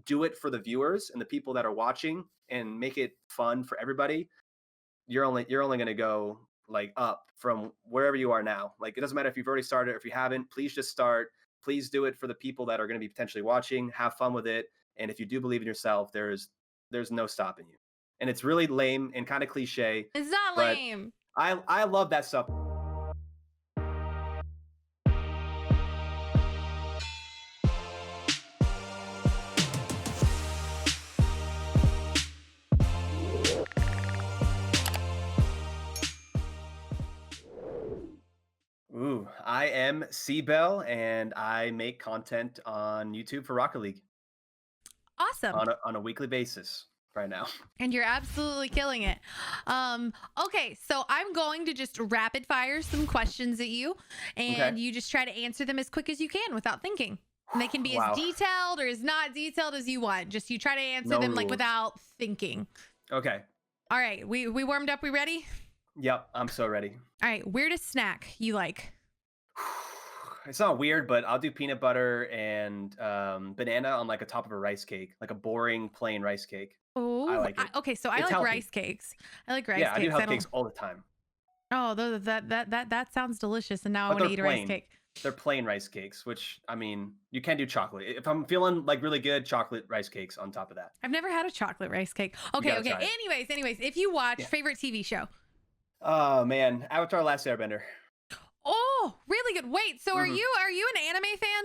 do it for the viewers and the people that are watching and make it fun for everybody, you're only going to go like up from wherever you are now. Like, it doesn't matter if you've already started or if you haven't. Please just start. Please do it for the people that are going to be potentially watching. Have fun with it. And if you do believe in yourself, there's no stopping you. And it's really lame and kind of cliche, It's not but lame. I love that stuff. Ooh, I am CBELL and I make content on YouTube for Rocket League Awesome. on a weekly basis right now. And you're absolutely killing it. Okay, so I'm going to just rapid fire some questions at you, and Okay. you just try to answer them as quick as you can without thinking. And they can be Wow. as detailed or as not detailed as you want. Just you try to answer No them like rules. without thinking. Okay. All right, we warmed up. We ready? Yep, I'm so ready. All right, weirdest snack you like? It's not weird, but I'll do peanut butter and banana on like a top of a rice cake, like a boring plain rice cake. Oh, like it. okay. So I It's like healthy. rice cakes. I like rice Yeah, I do cakes. health I don't. cakes all the time, Oh, that sounds delicious. And now I but want to they're eat a rice plain. cake. They're plain rice cakes, which I mean, you can do chocolate. If I'm feeling like really good, chocolate rice cakes on top of that. I've never had a chocolate rice cake. You Okay, gotta okay. try it. Anyways, if you watch Yeah. favorite TV show. Oh man, Avatar: Last Airbender. Oh, really good. Wait, so are Mhm. you an anime fan?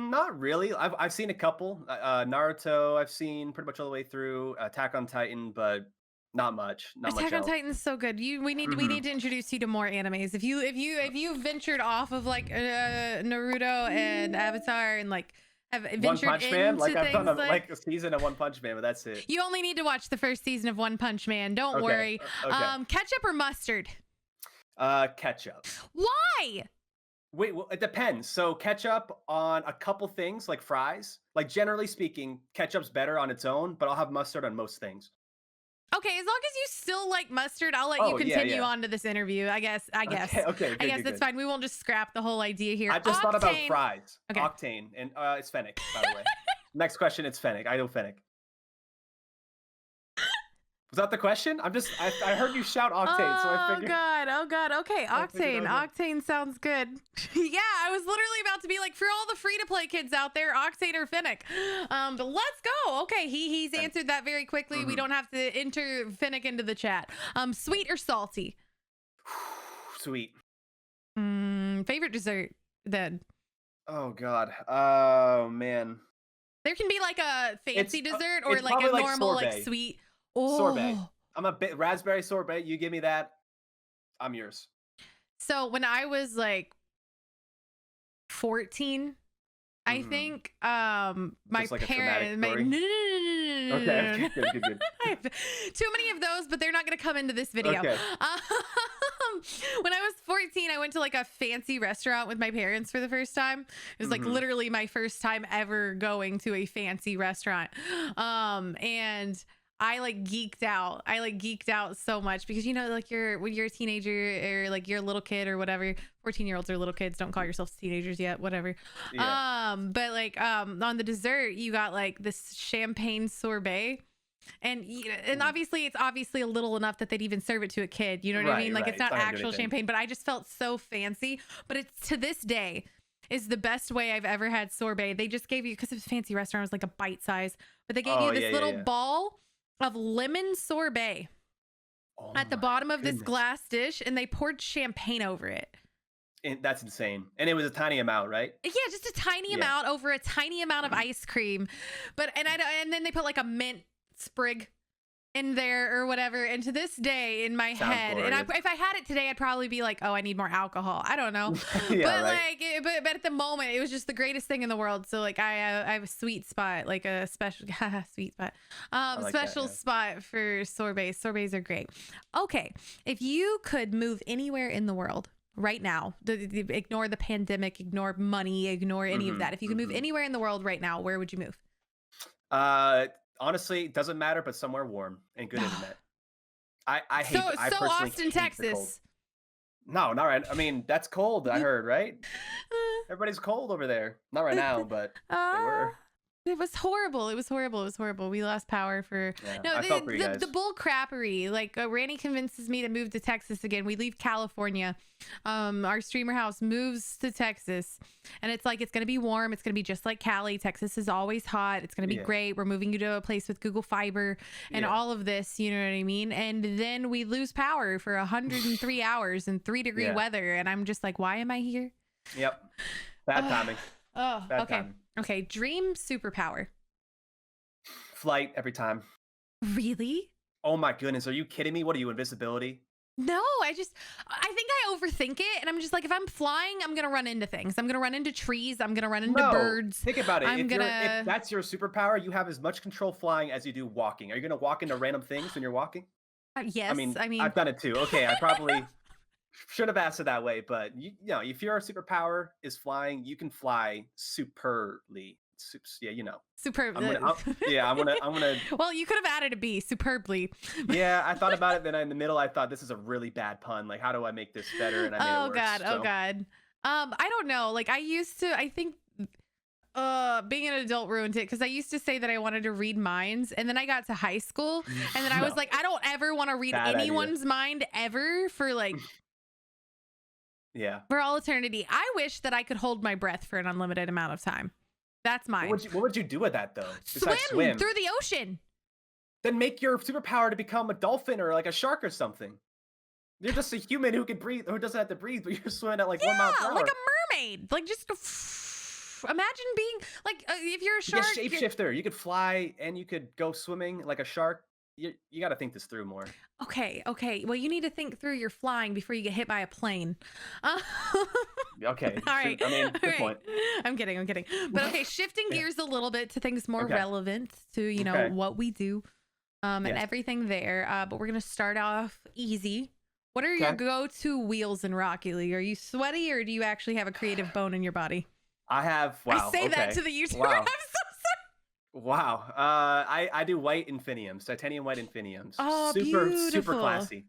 Not really. I've seen a couple. Naruto, I've seen pretty much all the way through. Attack on Titan, but not much. Not much Attack on else. Titan is so good. We need Mhm. to introduce you to more animes. If you ventured off of like Naruto and Avatar and like have One ventured Punch Man, into like I've done things like a season of One Punch Man, but that's it. you only need to watch the first season of One Punch Man. Don't Okay. worry. Okay. Ketchup or mustard? Ketchup. Why? Wait, well, it depends. So ketchup on a couple things, like fries. Like generally speaking, ketchup's better on its own, but I'll have mustard on most things. Okay, as long as you still like mustard, I'll let you Oh, yeah, continue yeah. on to this interview. I guess. Okay, okay, I guess good, that's good. fine. We won't just scrap the whole idea here. I just thought about Octane. fries. Okay. Octane, and it's fennec, by the way. Next question, it's fennec. I know fennec. Was that the question? I heard you shout octane, so I figured. Oh god. Okay, I figured Octane. I Octane sounds good. Yeah, I was literally about to be like, for all the free to play kids out there, Octane or Fennec. But let's go. Okay, he's Fennec. answered that very quickly. We Mhm. don't have to enter Fennec into the chat. Sweet or salty? Sweet. Favorite dessert then? Oh God. Oh man. There can be like a fancy It's, dessert or it's like a probably like normal like sorbet. sweet. Oh. Sorbet. I'm a bit raspberry sorbet. You give me that, I'm yours. So when I was like 14, I Mhm. think my Just like a parents traumatic no, story? no, Okay, good. I have too many of those, but they're not going to come into this video. Okay. When I was 14, I went to like a fancy restaurant with my parents for the first time. It was like Mhm. literally my first time ever going to a fancy restaurant. And I like geeked out. I like geeked out so much because, you know, like when you're a teenager or like you're a little kid or whatever, 14-year-olds are little kids. Don't call yourselves teenagers yet, whatever. Yeah. But like on the dessert, you got like this champagne sorbet. And obviously it's obviously a little enough that they'd even serve it to a kid. You know what I mean? Like Right. it's not It's not gonna do actual anything. champagne, but I just felt so fancy. But it's to this day is the best way I've ever had sorbet. They just gave you, because it was a fancy restaurant, it was like a bite size, but they gave Oh, you this yeah, little yeah. ball of lemon sorbet Oh at the my bottom of this goodness. glass dish, and they poured champagne over it. And that's insane. And it was a tiny amount, right? Yeah, just a tiny Yeah. amount over a tiny amount of ice cream. And then they put like a mint sprig in there or whatever. And to this day in my Sounds head, glorious. if I had it today, I'd probably be like, oh, I need more alcohol. I don't know. Yeah, But right. like, but at the moment, it was just the greatest thing in the world. So like, I have a sweet spot, like a special sweet spot, like that, special yeah. spot for sorbets. Sorbets are great. Okay, if you could move anywhere in the world right now, ignore the pandemic, ignore money, ignore any of Mhm, that. If you could move mhm. anywhere in the world right now, where would you move? Honestly, it doesn't matter, but somewhere warm and good internet. I hate. So I so personally Austin, hate the cold. Texas. No, not right. I mean, that's cold. I heard, right? Everybody's cold over there. Not right now, but they were. It was horrible. It was horrible. It was horrible. We lost power for Yeah, no I felt for you the guys. bull crappery. Like Randy convinces me to move to Texas again. We leave California. Our streamer house moves to Texas, and it's like it's gonna be warm. It's gonna be just like Cali. Texas is always hot. It's gonna be Yeah. great. We're moving you to a place with Google Fiber and Yeah. all of this. You know what I mean? And then we lose power for 103 hours in 3-degree Yeah. weather, and I'm just like, why am I here? Yep. Bad timing. Oh, Bad okay. timing. Okay. Dream superpower. Flight every time. Really? Oh my goodness. Are you kidding me? What are you, invisibility? No, I think I overthink it. And I'm just like, if I'm flying, I'm going to run into things. I'm going to run into trees. I'm going to run into No. birds. Think about it. I'm If gonna- that's your superpower, you have as much control flying as you do walking. Are you gonna walk into random things when you're walking? Yes. I mean, I mean, I've done it too. Okay, I probably should have asked it that way, but you know, if your superpower is flying, you can fly superbly. Yeah, you know. superb. I'm gonna. Well, you could have added a B, superbly. Yeah, I thought about it. Then in the middle, I thought this is a really bad pun. Like, how do I make this better? And I made it Oh worse. God. Oh so. God. I don't know. Like I think being an adult ruined it because I used to say that I wanted to read minds, and then I got to high school, and then I was No. like, I don't ever want to read Bad idea. anyone's mind ever for like Yeah. for all eternity. I wish that I could hold my breath for an unlimited amount of time. That's mine. What would you do with that though? Swim Besides through the ocean. Then make your superpower to become a dolphin or like a shark or something. You're just a human who can breathe, who doesn't have to breathe, but you're swimming at like 1 mile per Yeah, hour. like a mermaid. Like just imagine being like if you're a You're shark. a shapeshifter. You could fly and you could go swimming like a shark. You got to think this through more. Okay. Well, you need to think through your flying before you get hit by a plane. Okay. All right. I mean, All good right. point. I'm kidding. But okay, shifting Yeah. gears a little bit to things more Okay. relevant to, you know, Okay. what we do and Yes. everything there. But we're going to start off easy. What are your Okay. go-to wheels in Rocket League? Are you sweaty or do you actually have a creative bone in your body? I have. Wow. I say that okay. to the YouTuber. Wow. I'm so sorry. Wow. I do white infiniums, titanium white infiniums. Oh, super beautiful. classy.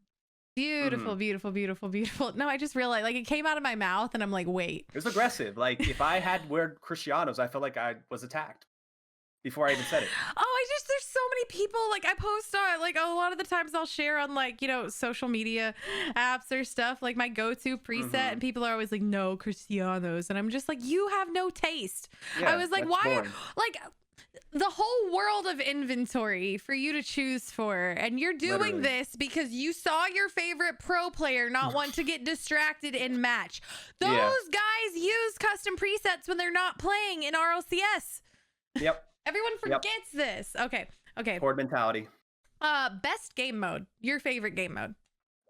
Beautiful, Mm-hmm. beautiful. No, I just realized like it came out of my mouth and I'm like, wait. It was aggressive. Like if I had wear Cristianos, I felt like I was attacked before I even said it. There's so many people like I post on like a lot of the times I'll share on like, you know, social media apps or stuff like my go-to preset and people are always like, no, Cristianos. And I'm just like, you have no taste. Yeah, I was like, that's why? boring. Like the whole world of inventory for you to choose for, and you're doing Literally. this because you saw your favorite pro player not want to get distracted in match. Those Yeah. guys use custom presets when they're not playing in RLCS. Yep. Everyone Yep. forgets this. Okay. Horde mentality. Best game mode. Your favorite game mode.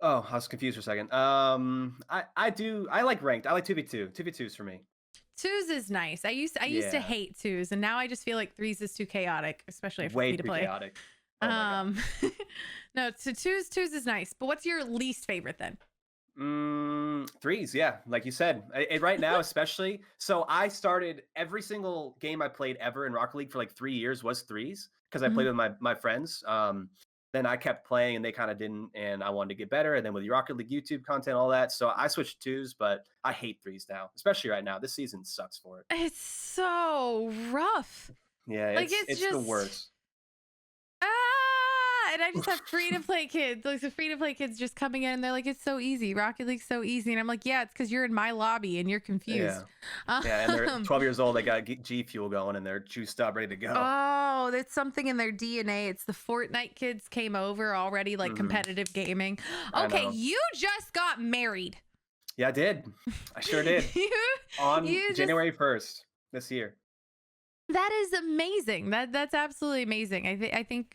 Oh, I was confused for a second. I like ranked. I like 2v2. 2v2 is for me. Twos is nice. I used to Yeah. hate twos, and now I just feel like threes is too chaotic, especially for Way me to too play. chaotic. Oh my God. No, so twos is nice. But what's your least favorite then? Threes, yeah, like you said. Right now, especially. So I started every single game I played ever in Rocket League for like 3 years was threes because I played with my friends. Then I kept playing and they kind of didn't, and I wanted to get better. And then with the Rocket League YouTube content, all that, so I switched to twos. But I hate threes now, especially right now. This season sucks for it. It's so rough. Yeah, Like, it's it's the just- worst. And I just have free to play kids. Like the free to play kids just coming in and they're like, it's so easy. Rocket League's so easy. And I'm like, yeah, it's because you're in my lobby and you're confused. Yeah, and they're 12 years old. They got G Fuel going and they're juiced up, ready to go. Oh, that's something in their DNA. It's the Fortnite kids came over already, like competitive gaming. I Okay, know. you just got married. Yeah, I did. I sure did. On You just- January 1st this year. That is amazing. That's absolutely amazing. I think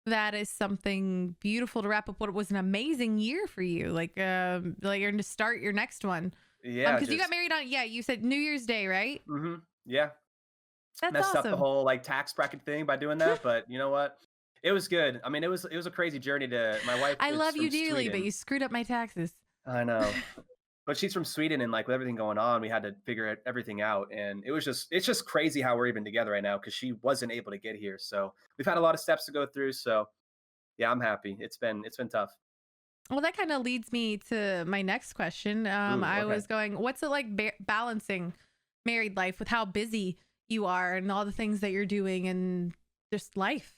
that is something beautiful to wrap up what was an amazing year for you. Like you're to start your next one. Yeah, Because you got married on you said New Year's Day, right? Yeah, That's messed awesome. up the whole like tax bracket thing by doing that, but you know what? It was good. I mean, it was a crazy journey to my wife. I is love you from dearly, but Sweden. you screwed up my taxes. I know. But she's from Sweden, and like with everything going on, we had to figure everything out. And it's just crazy how we're even together right now because she wasn't able to get here. So we've had a lot of steps to go through. So yeah, I'm happy. It's been tough. Well, that kind of leads me to my next question. I okay. was going, what's it like balancing married life with how busy you are and all the things that you're doing and just life.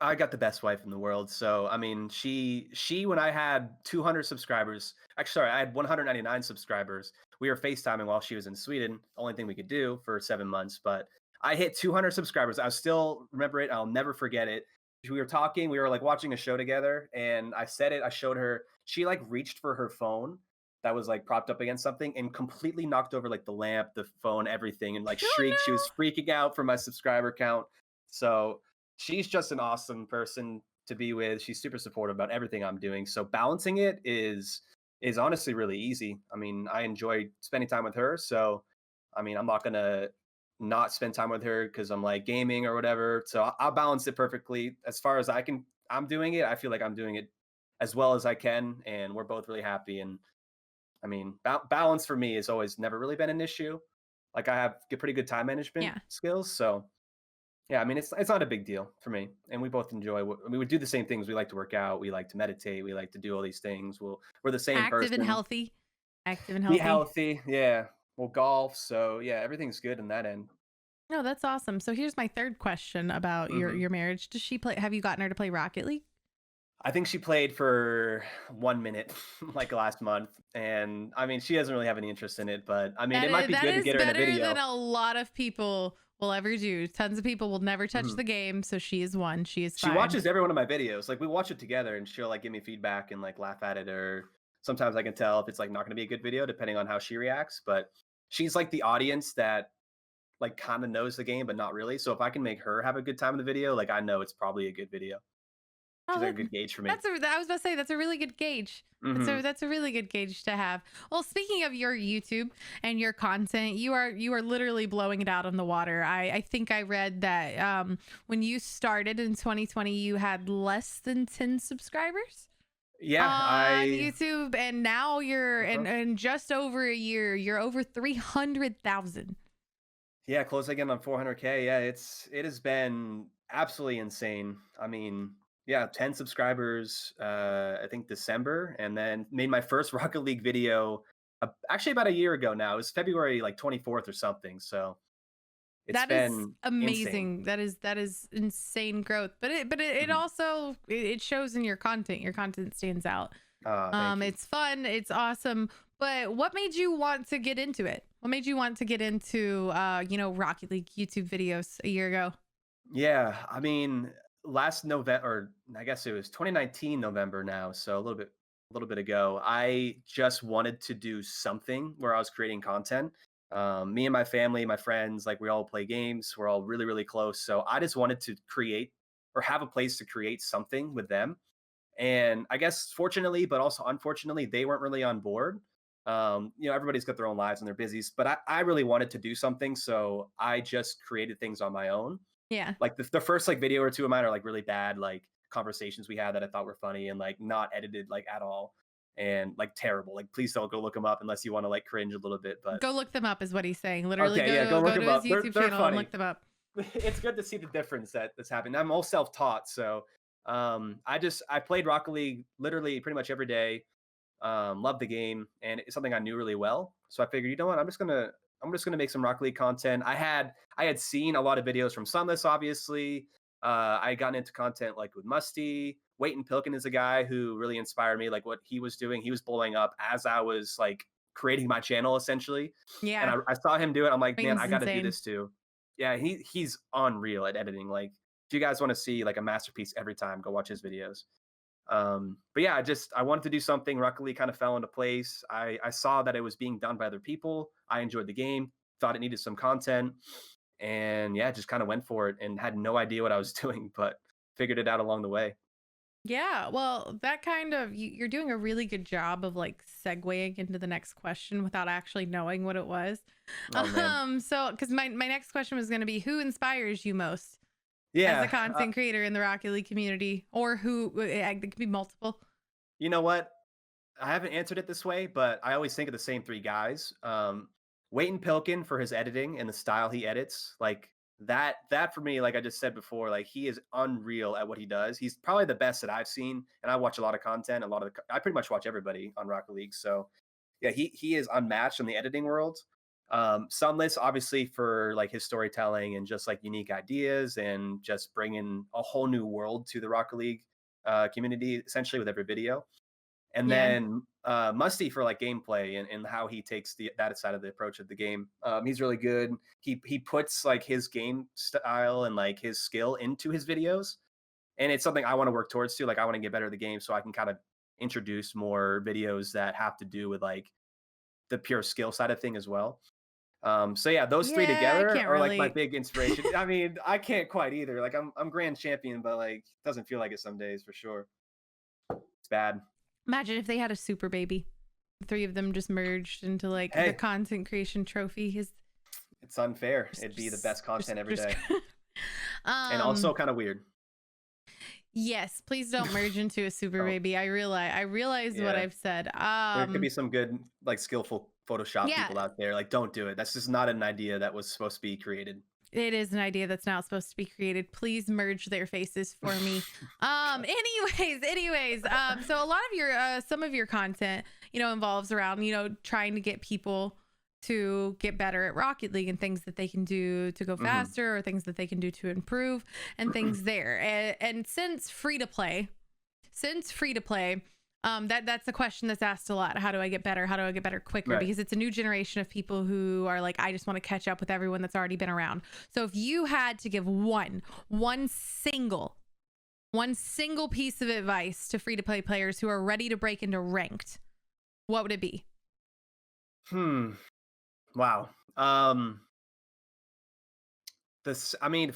I got the best wife in the world. So I mean, she when I had 200 subscribers, actually sorry, I had 199 subscribers. We were FaceTiming while she was in Sweden. Only thing we could do for 7 months, but I hit 200 subscribers. I still remember it. I'll never forget it. We were talking. We were like watching a show together, and I said it. I showed her. She like reached for her phone that was like propped up against something and completely knocked over like the lamp, the phone, everything, and like shrieked. She was Oh freaking out for my subscriber count. So she's just an awesome person to be with. She's super supportive about everything I'm doing. So balancing it is honestly really easy. I mean, I enjoy spending time with her. So I mean, I'm not gonna not spend time with her because I'm like gaming or whatever. So I'll balance it perfectly as far as I can. I'm doing it. I feel like I'm doing it as well as I can, and we're both really happy. And I mean, balance for me has always never really been an issue. Like I have pretty good time management yeah. skills, so yeah, I mean, it's not a big deal for me, and we both enjoy. We would do the same things. We like to work out. We like to meditate. We like to do all these things. We're the same Active and person. healthy. Active and Be healthy. healthy, yeah. We'll golf, so yeah, everything's good in that end. No, that's awesome. So here's my third question about your hmm your marriage. Does she play, have you gotten her to play Rocket League? I think she played for 1 minute, like last month, and I mean, she doesn't really have any interest in it. But I mean, it might be That good to is get her in a better than video. a lot of people will ever do. Tons of people will never touch Mhm. the game, so she is one. She is She fine. watches every one of my videos. Like we watch it together, and she'll like give me feedback and like laugh at it. Or sometimes I can tell if it's like not going to be a good video, depending on how she reacts. But she's like the audience that like kind of knows the game, but not really. So if I can make her have a good time in the video, like I know it's probably a good video. Oh, She's like a good gauge for me. I was about to say that's a really good gauge. hmm That's a really good gauge to have. Well, speaking of your YouTube and your content, you are literally blowing it out on the water. I think I read that when you started in 2020, you had less than 10 subscribers Yeah, on I. YouTube, and now you're uh in just over a year, you're over 300,000. Yeah, closing in on 400K. Yeah, it has been absolutely insane. I mean, yeah, 10 subscribers. I think December, and then made my first Rocket League video. Actually, about a year ago now. It was February like 24th or something. So it's That is been insane. amazing. That is insane growth. It Mhm. also it shows in your content. Your content stands out. Thank you. It's fun, it's awesome. But what made you want to get into it? What made you want to get into Rocket League YouTube videos a year ago? Yeah, I mean, last November, or I guess it was 2019 November now, so a little bit ago. I just wanted to do something where I was creating content. Me and my family, my friends, like we all play games. We're all really, really close. So I just wanted to create or have a place to create something with them. And I guess fortunately, but also unfortunately, they weren't really on board. Everybody's got their own lives and they're busy, but I really wanted to do something. So I just created things on my own. Yeah. Like the first like video or two of mine are like really bad, like conversations we had that I thought were funny and like not edited like at all and like terrible. Like please don't go look them up unless you want to like cringe a little bit. But Go look them up is what he's saying. Literally okay, yeah, go look go to them his up. YouTube They're channel and funny. look them up. It's good to see the difference that's happening. I'm all self-taught, so I played Rocket League literally pretty much every day. Love the game, and it's something I knew really well. So I figured, you know what, I'm just gonna make some Rocket League content. I had seen a lot of videos from Sunless, obviously. I had gotten into content like with Musty. Waiting Pilkin is a guy who really inspired me, like what he was doing. He was blowing up as I was like creating my channel essentially. And Yeah. I saw him do it. I'm like, man, Wayne's I gotta do insane. this too. Yeah, he's unreal at editing. Like if you guys want to see like a masterpiece every time, go watch his videos. But yeah, I wanted to do something. Rocket League kind of fell into place. I saw that it was being done by other people. I enjoyed the game, thought it needed some content, and yeah, just kind of went for it and had no idea what I was doing, but figured it out along the way. Yeah, well, that kind of you're doing a really good job of like segueing into the next question without actually knowing what it was. Oh man, So because my next question was going to be, who inspires you most as a yeah. content creator in the Rocket League community, or who it could be multiple. You know what? I haven't answered it this way, but I always think of the same three guys. Waiting Pilkin for his editing and the style he edits, like that for me, like I just said before, like he is unreal at what he does. He's probably the best that I've seen, and I watch a lot of content. I pretty much watch everybody on Rocket League. So yeah, he is unmatched in the editing world. Some lists obviously for like his storytelling and just like unique ideas and just bringing a whole new world to the Rocket League community essentially with every video. And Yeah. then Musty for like gameplay and how he takes that side of the approach of the game. He's really good. He puts like his game style and like his skill into his videos, and it's something I want to work towards too. Like I want to get better at the game, so I can kind of introduce more videos that have to do with like the pure skill side of thing as well. So yeah, those three Yeah, I together can't are like my relate. big inspiration. I mean, I can't quite either. Like I'm grand champion, but like doesn't feel like it some days for sure. It's bad. Imagine if they had a super baby. The three of them just merged into like the Hey, content creation trophy. His it's unfair. It'd be the best content every day, and um also kind of weird. yes, please don't merge into a super Oh, baby. I realize what yeah. I've said. There could be some good, like, skillful Photoshop Yeah, people out there. Like, don't do it. That's just not an idea that was supposed to be created. it is an idea that's not supposed to be created. Please merge their faces for me. So a lot of your some of your content, involves around, trying to get people to get better at Rocket League and things that they can do to go Mhm. faster or things that they can do to improve and things there. And since free to play, that's a question that's asked a lot. How do I get better? How do I get better quicker? Right. Because it's a new generation of people who are like, I just want to catch up with everyone that's already been around. So if you had to give one single piece of advice to free to play players who are ready to break into ranked, what would it be? Hmm. Wow. I mean,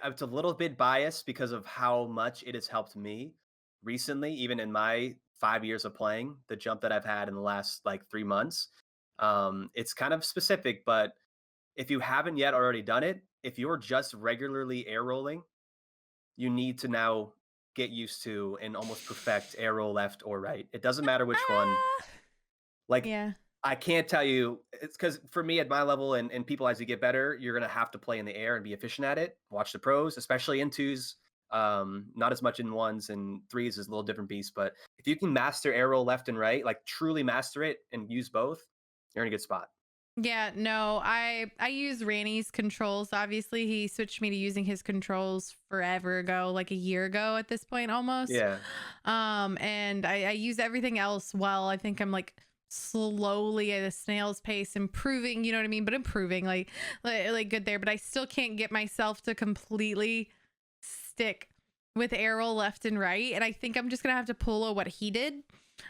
it's a little bit biased because of how much it has helped me recently, even in my 5 years of playing, the jump that I've had in the last like 3 months. It's kind of specific, but if you haven't yet already done it, if you're just regularly air rolling, you need to now get used to and almost perfect air roll left or right. It doesn't matter which one. Ah, Like, yeah. I can't tell you. It's because for me at my level and people as you get better, you're gonna have to play in the air and be efficient at it. Watch the pros, especially in twos. Not as much in ones, and threes is a little different beast. But if you can master air roll left and right, like truly master it and use both, you're in a good spot. Yeah, no, I use Ranny's controls. Obviously, he switched me to using his controls forever ago, like a year ago at this point almost. Yeah. And I use everything else well. I think I'm like slowly at a snail's pace improving, you know what I mean? But improving like good there, but I still can't get myself to completely stick with arrow left and right. And I think I'm just gonna have to pull what he did.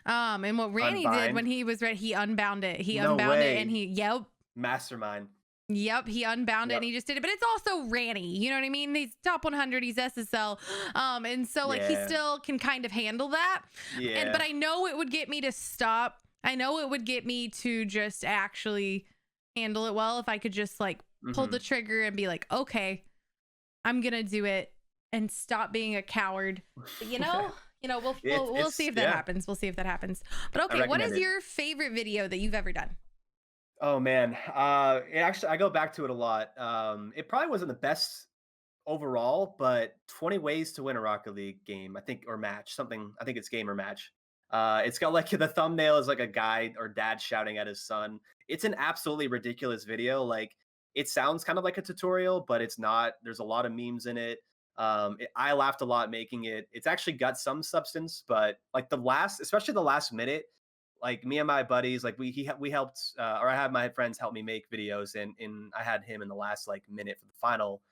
And what Randy did when Unbind. he was ready, he unbound it. He No unbound it and way. Mastermind. he unbound it and Yep. he just did it. But it's also Ranny, you know what I mean? He's top 100, he's SSL. And so like he Yeah. still can kind of handle that. But Yeah. I know it would get me to stop. I know it would get me to just actually handle it well if I could just like pull the Hmm. trigger and be like, okay, I'm gonna do it and stop being a coward. But we'll see if that Yeah. happens. We'll see if that happens. But I okay, what recommend is it. your favorite video that you've ever done? Oh man. Actually, I go back to it a lot. It probably wasn't the best overall, but 20 ways to win a Rocket League game, I think, or match, something. I think it's game or match. It's got like the thumbnail is like a guy or dad shouting at his son. It's an absolutely ridiculous video. Like it sounds kind of like a tutorial, but it's not. There's a lot of memes in it. I laughed a lot making it. It's actually got some substance, but like especially the last minute, like me and my buddies, like we helped, or I had my friends help me make videos, and I had him in the last like minute for the final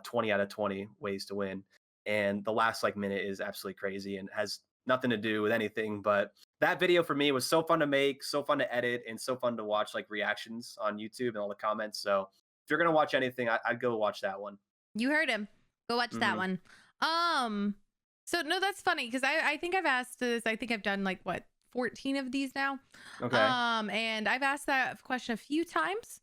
20 out of 20 ways to win. And the last like minute is absolutely crazy and has nothing to do with anything. But that video for me was so fun to make, so fun to edit, and so fun to watch like reactions on YouTube and all the comments. So if you're gonna watch anything, I'd go watch that one. You heard him. Go watch that Hmm. one. Um, so no, that's funny because I think I've asked this. I think I've done like what 14 of these now. Okay. And I've asked that question a few times.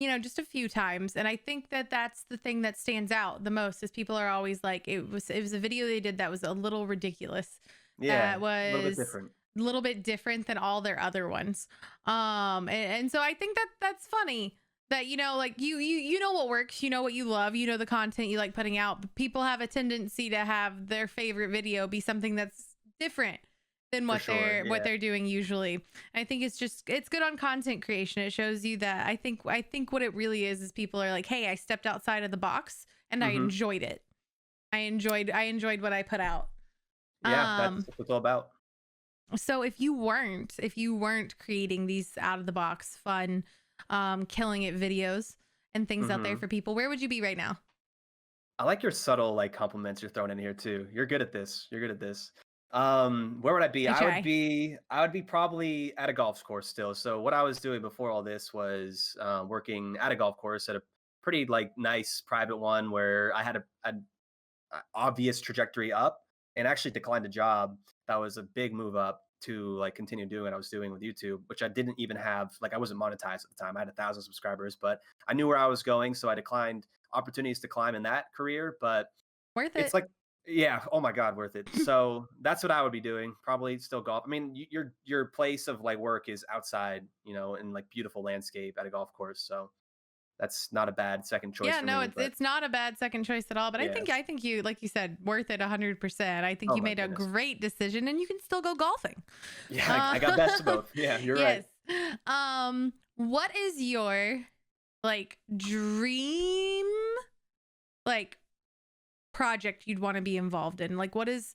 Just a few times, and I think that that's the thing that stands out the most is people are always like it was a video they did that was a little ridiculous, Yeah. that A little bit was different. a little bit different than all their other ones. And so I think that that's funny that like you know what works, you know what you love, you know the content you like putting out, but people have a tendency to have their favorite video be something that's different than For what sure. Yeah. they're doing usually. I think it's good on content creation. It shows you that I think what it really is people are like, "Hey, I stepped outside of the box and I Hmm. enjoyed it. I enjoyed what I put out." Yeah. That's Um what it's all about. so if you weren't creating these out of the box fun killing it videos and things out there Hmm. for people, where would you be right now? I like your subtle like compliments you're throwing in here too. You're good at this. You're good at this. Where would I be? I I would try. be I would be probably at a golf course still. So what I was doing before all this was working at a golf course at a pretty like nice private one where I had a obvious trajectory up and actually declined a job that was a big move up to like continue doing what I was doing with YouTube, which I didn't even have like I wasn't monetized at the time. I had 1,000 subscribers, but I knew where I was going, so I declined opportunities to climb in that career. But Worth it's it. like, yeah, oh my god, worth it. So that's what I would be doing. Probably still golf. I mean, your place of like work is outside, in like beautiful landscape at a golf course. So that's not a bad second choice Yeah, for no, me. it's But it's not a bad second choice at all. But I yeah, think I think you, like you said, worth it 100%. I think oh you my made a goodness, great decision, and you can still go golfing. yeah, I Uh, got best of both. Yeah, you're right. yes. What is your like dream like project you'd want to be involved in? Like, what is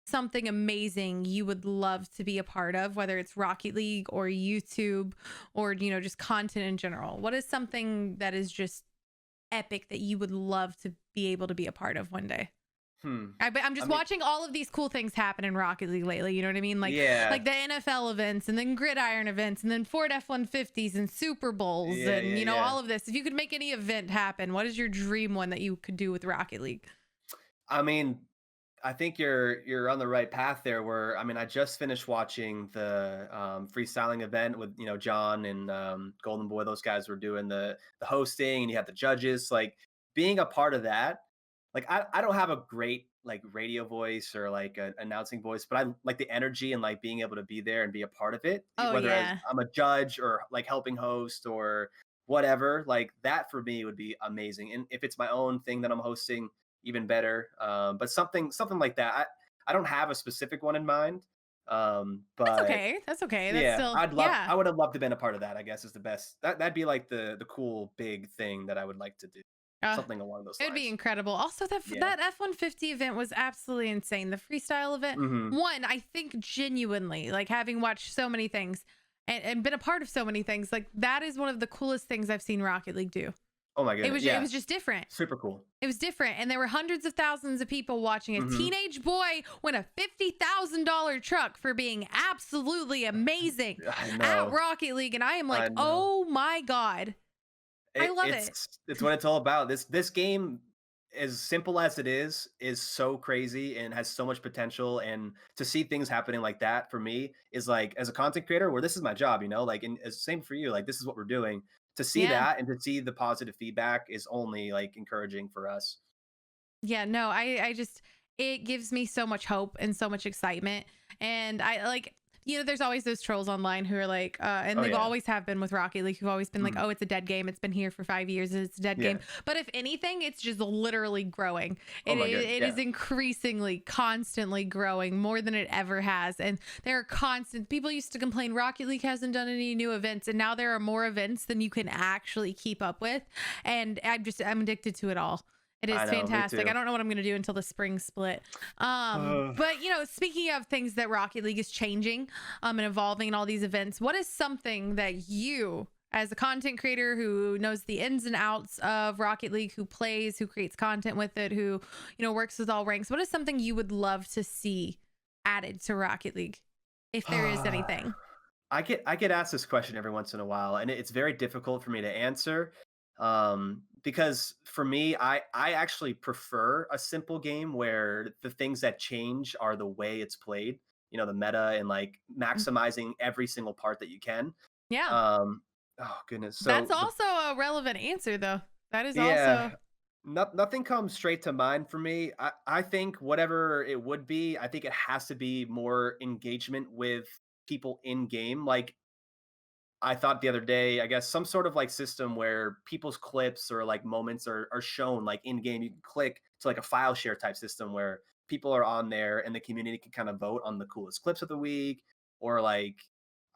something amazing you would love to be a part of, whether it's Rocket League or YouTube or, just content in general? What is something that is just epic that you would love to be able to be a part of one day? Hmm. I'm I just mean, watching all of these cool things happen in Rocket League lately. You know what I mean? yeah, Like the NFL events and then gridiron events and then Ford F-150s and Super Bowls yeah, and yeah, yeah. all of this. If you could make any event happen, what is your dream one that you could do with Rocket League? I mean, I think you're on the right path there. Where I mean, I just finished watching the freestyling event with John and Golden Boy. Those guys were doing the hosting, and you had the judges. Like being a part of that. Like I don't have a great like radio voice or like an announcing voice, but I like the energy and like being able to be there and be a part of it. Oh Whether as yeah. I'm a judge or like helping host or whatever, like that for me would be amazing. And if it's my own thing that I'm hosting, even better. But something like that. I don't have a specific one in mind. That's But okay. That's okay. That's yeah, still yeah. I would have loved to have been a part of that, I guess is the best. That'd be like the cool big thing that I would like to do. Uh, Something along those it would be lines. incredible. Also, that Yeah. that F-150 event was absolutely insane. The freestyle event, Hmm. one, I think genuinely, like having watched so many things and been a part of so many things, like that is one of the coolest things I've seen Rocket League do. Oh my It goodness. was it Yeah. was just different. Super cool. It was different, and there were hundreds of thousands of people watching a Hmm. teenage boy win a $50,000 truck for being absolutely amazing I at know. Rocket League, and I am I like, know. oh my god, I love it. It's what it's all about. This game, as simple as it is so crazy and has so much potential. And to see things happening like that for me is like as a content creator, where this is my job, like, and it's same for you. Like this is what we're doing. To see Yeah. that and to see the positive feedback is only like encouraging for us. Yeah, no, I just it gives me so much hope and so much excitement. And I like, there's always those trolls online who are like, and Oh they yeah. always have been with Rocket League, who've always been like, Mhm. oh, it's a dead game. It's been here for 5 years. It's a dead Yeah. game. But if anything, it's just literally growing. Oh It my is, god. it is Yeah. increasingly, constantly growing more than it ever has. And there are constant people used to complain Rocket League hasn't done any new events, and now there are more events than you can actually keep up with. And I'm addicted to it all. It is I know. Me fantastic. I too. don't know what I'm going to do until the spring split. Uh, But speaking of things that Rocket League is changing, and evolving in all these events, what is something that you, as a content creator who knows the ins and outs of Rocket League, who plays, who creates content with it, who, works with all ranks, what is something you would love to see added to Rocket League, if there is anything? I get asked this question every once in a while, and it's very difficult for me to answer. Because for me, I actually prefer a simple game where the things that change are the way it's played. The meta and like Mm, maximizing every single part that you can. yeah, Um, oh goodness. that's So the also a relevant answer, though. That is yeah, also, nothing comes straight to mind for me. I think whatever it would be, I think it has to be more engagement with people in game. Like I thought the other day, I guess some sort of like system where people's clips or like moments are shown like in game. You can click to like a file share type system where people are on there and the community can kind of vote on the coolest clips of the week, or like,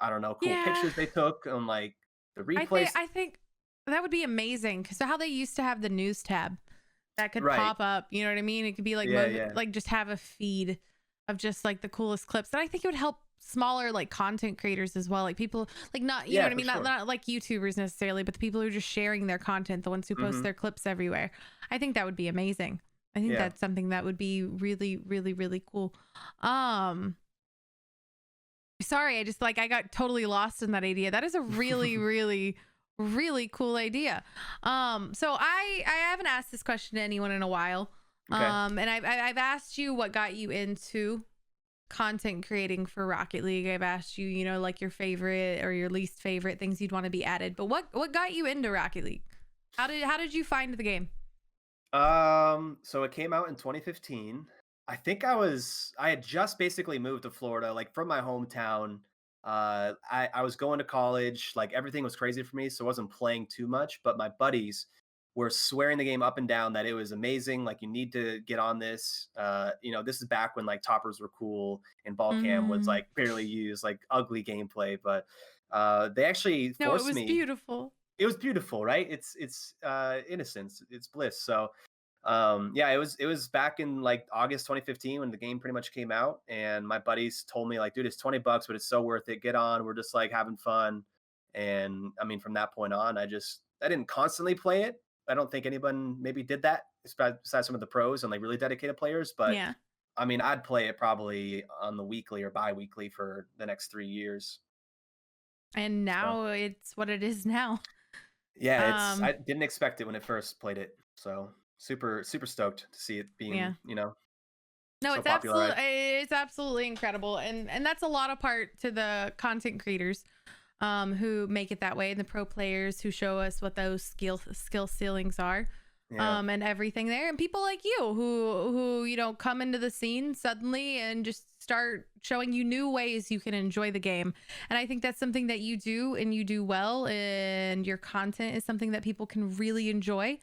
I don't know, cool Yeah. pictures they took on like the I think replays. I think that would be amazing. So how they used to have the news tab that could Right. pop up, you know what I mean? It could be like Yeah, yeah. like just have a feed of just like the coolest clips. And I think it would help smaller like content creators as well. Like people like not, you know Yeah, what I for mean? Not sure. not like YouTubers necessarily, but the people who are just sharing their content, the ones who post Mhm. their clips everywhere. I think that would be amazing. I think Yeah. that's something that would be really, really, really cool. Um Sorry, I just like I got totally lost in that idea. That is a really, really, really cool idea. So I haven't asked this question to anyone in a while. Okay. And I've asked you what got you into content creating for Rocket League. I've asked you, you know, like your favorite or your least favorite things you'd want to be added. But what got you into Rocket League? How did you find the game? So it came out in 2015. I had just basically moved to Florida, like from my hometown. I was going to college, like everything was crazy for me, so I wasn't playing too much. But my buddies were swearing the game up and down that it was amazing. Like you need to get on this. This is back when like toppers were cool and ball cam was Mm. like barely used, like ugly gameplay. But they actually No, it forced was me. beautiful. It was beautiful, right? It's innocence, it's bliss. So yeah, it was back in like August 2015 when the game pretty much came out, and my buddies told me like, dude, it's $20, but it's so worth it, get on, we're just like having fun. And I mean, from that point on, I didn't constantly play it. I don't think anyone maybe did that besides some of the pros and like really dedicated players, but Yeah. I mean, I'd play it probably on the weekly or bi-weekly for the next 3 years. And So now it's what it is now. yeah, I Um, didn't expect it when I first played it. So super, super stoked to see it being, yeah. No, so popular. it's absolutely incredible. And that's a lot of part to the content creators who make it that way, and the pro players who show us what those skill ceilings are. Yeah. And everything there, and people like you who you know come into the scene suddenly and just start showing you new ways you can enjoy the game. And I think that's something that you do and you do well, and your content is something that people can really enjoy.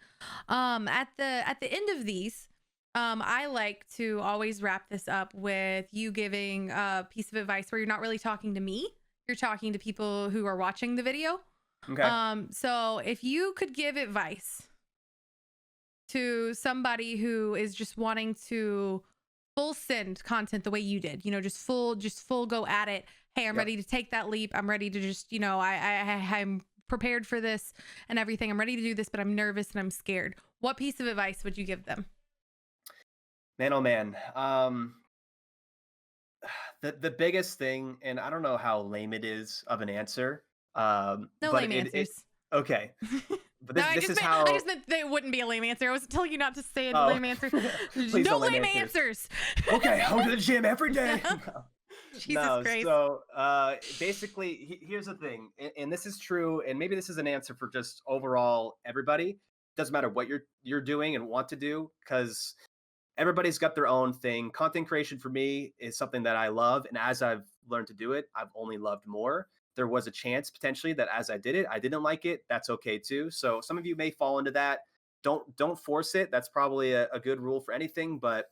At the end of these, I like to always wrap this up with you giving a piece of advice where you're not really talking to me, you're talking to people who are watching the video. Okay. So if you could give advice to somebody who is just wanting to full send content the way you did, you know, just full go at it. Hey, I'm Yep. ready to take that leap. I'm ready to just, you know, I'm prepared for this and everything. I'm ready to do this, but I'm nervous and I'm scared. What piece of advice would you give them? Man, oh man. The biggest thing, and I don't know how lame it is of an answer, No but lame it answers. okay. But No, this is I how. just meant that it wouldn't be a lame answer. I was telling you not to say a Oh, lame answer. please No don't lame lame answers. answers. Okay, I'll go to the gym every day. Jesus No, Christ. so basically, here's the thing, and this is true, and maybe this is an answer for just overall everybody. Doesn't matter what you're doing and want to do, because everybody's got their own thing. Content creation for me is something that I love, and as I've learned to do it, I've only loved more. There was a chance potentially that as I did it, I didn't like it. That's okay too. So some of you may fall into that. Don't force it. That's probably a good rule for anything. But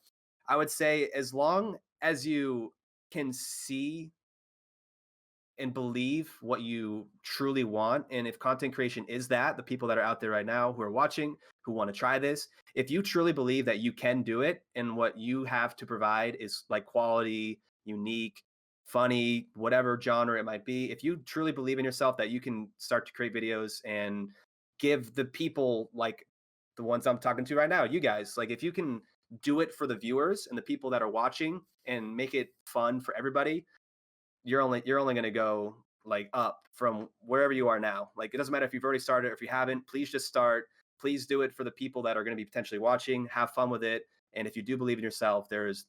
I would say as long as you can see and believe what you truly want. And if content creation is that, the people that are out there right now who are watching, who want to try this, if you truly believe that you can do it and what you have to provide is like quality, unique, funny, whatever genre it might be, if you truly believe in yourself that you can start to create videos and give the people like the ones I'm talking to right now, you guys, like if you can do it for the viewers and the people that are watching and make it fun for everybody, you're only going to go like up from wherever you are now. Like it doesn't matter if you've already started or if you haven't. Please just start. Please do it for the people that are going to be potentially watching. Have fun with it. And if you do believe in yourself, there's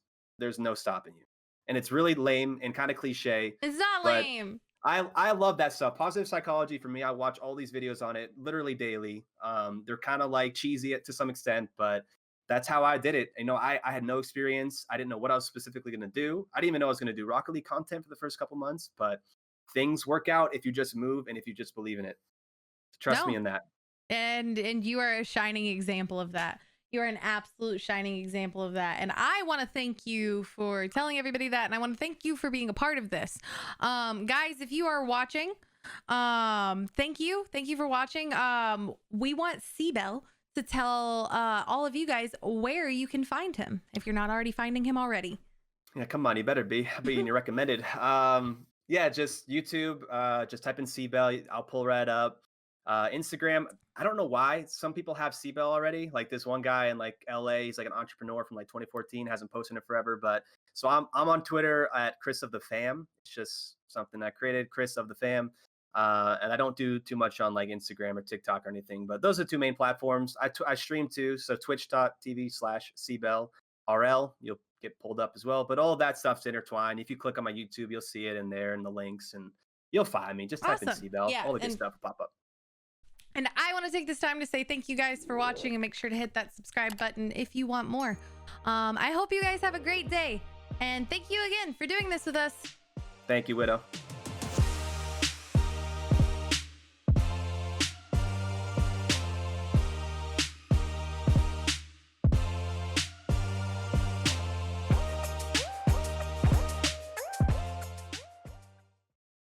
no stopping you. And it's really lame and kind of cliche, It's not but lame. I love that stuff. Positive psychology for me. I watch all these videos on it literally daily. They're kind of like cheesy to some extent, but that's how I did it. I had no experience. I didn't know what I was specifically going to do. I didn't even know I was going to do Rocket League content for the first couple months, but things work out if you just move and if you just believe in it. Trust me No. in that. And you are a shining example of that. You are an absolute shining example of that. And I want to thank you for telling everybody that. And I want to thank you for being a part of this. Guys, if you are watching, thank you. Thank you for watching. We want CBELL to tell all of you guys where you can find him if you're not already finding him already. Yeah, come on, you better be. I'll be in your recommended. Yeah, just YouTube. Just type in CBELL. I'll pull right up. Instagram. I don't know why some people have CBELL already. Like this one guy in like LA, he's like an entrepreneur from like 2014, hasn't posted it forever. But so I'm on Twitter at Chris of the Fam. It's just something I created, Chris of the Fam. And I don't do too much on like Instagram or TikTok or anything. But those are the two main platforms. I stream too. So twitch.tv/CBELL RL. You'll get pulled up as well. But all of that stuff's intertwined. If you click on my YouTube, you'll see it in there in the links, and you'll find me. Just type in CBELL. Yeah, all the good stuff will pop up. And I want to take this time to say thank you guys for watching, and make sure to hit that subscribe button if you want more. I hope you guys have a great day, and thank you again for doing this with us. Thank you, Widow.